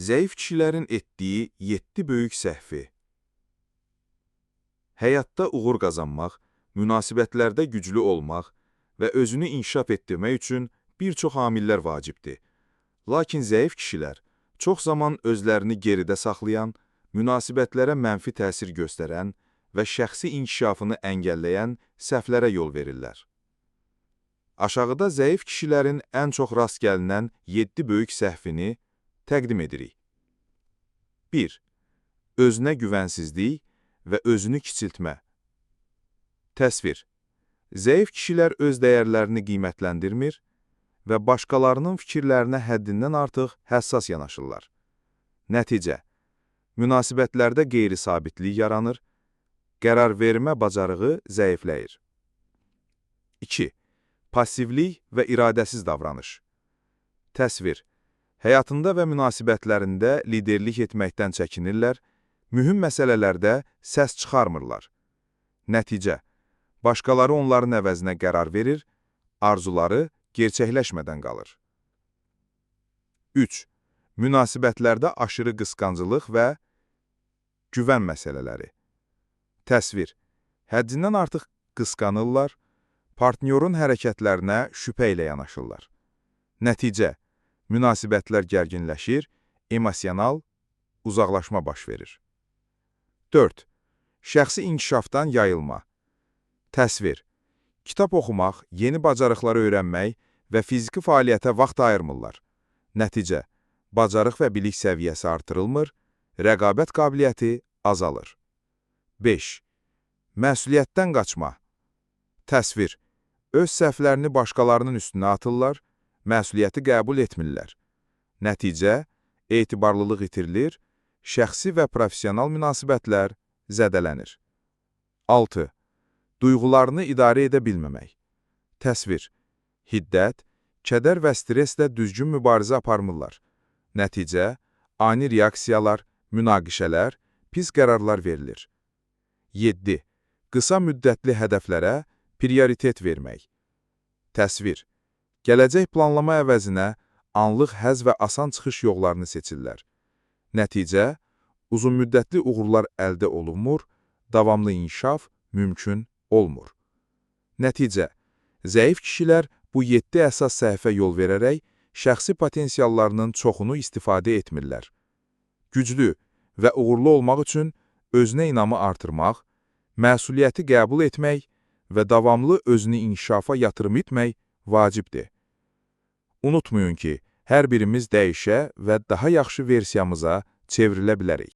Zəif kişilərin etdiyi 7 böyük səhvi. Həyatda uğur qazanmaq, münasibətlərdə güclü olmaq və özünü inkişaf etdirmək üçün bir çox amillər vacibdir. Lakin zəif kişilər çox zaman özlərini geridə saxlayan, münasibətlərə mənfi təsir göstərən və şəxsi inkişafını əngəlləyən səhvlərə yol verirlər. Aşağıda zəif kişilərin ən çox rast gəlinən 7 böyük səhvini təqdim edirik. 1. Özünə güvənsizlik və özünü kiçiltmə. Təsvir. Zəif kişilər öz dəyərlərini qiymətləndirmir və başqalarının fikirlərinə həddindən artıq həssas yanaşırlar. Nəticə. Münasibətlərdə qeyri-sabitlik yaranır, qərar vermə bacarığı zəifləyir. 2. Passivlik və iradəsiz davranış. Təsvir. Həyatında və münasibətlərində liderlik etməkdən çəkinirlər, mühüm məsələlərdə səs çıxarmırlar. Nəticə. Başqaları onların əvəzinə qərar verir, arzuları gerçəkləşmədən qalır. 3. Münasibətlərdə aşırı qısqanclıq və güvən məsələləri. Təsvir. Həddindən artıq qısqanırlar, partnyorun hərəkətlərinə şübhə ilə yanaşırlar. Nəticə. Münasibətlər gərginləşir, emosional uzaqlaşma baş verir. 4. Şəxsi inkişafdan yayılma. Təsvir. Kitab oxumaq, yeni bacarıqları öyrənmək və fiziki fəaliyyətə vaxt ayırmırlar. Nəticə. Bacarıq və bilik səviyyəsi artırılmır, rəqabət qabiliyyəti azalır. 5. Məsuliyyətdən qaçma. Təsvir. Öz səhvlərini başqalarının üstünə atırlar, məsuliyyəti qəbul etmirlər. Nəticə, etibarlılıq itirilir, şəxsi və professional münasibətlər zədələnir. 6. Duyğularını idarə edə bilməmək. Təsvir. Hiddət, kədər və stresslə düzgün mübarizə aparmırlar. Nəticə, ani reaksiyalar, münaqişələr, pis qərarlar verilir. 7. Qısa müddətli hədəflərə prioritet vermək. Təsvir. Gələcək planlama əvəzinə anlıq həzz və asan çıxış yollarını seçirlər. Nəticə, uzunmüddətli uğurlar əldə olunmur, davamlı inkişaf mümkün olmur. Nəticə, zəif kişilər bu 7 əsas səhvə yol verərək şəxsi potensiallarının çoxunu istifadə etmirlər. Güclü və uğurlu olmaq üçün özünə inamı artırmaq, məsuliyyəti qəbul etmək və davamlı özünü inkişafa yatırım etmək vacibdir. Unutmayın ki, hər birimiz dəyişə və daha yaxşı versiyamıza çevrilə bilərik.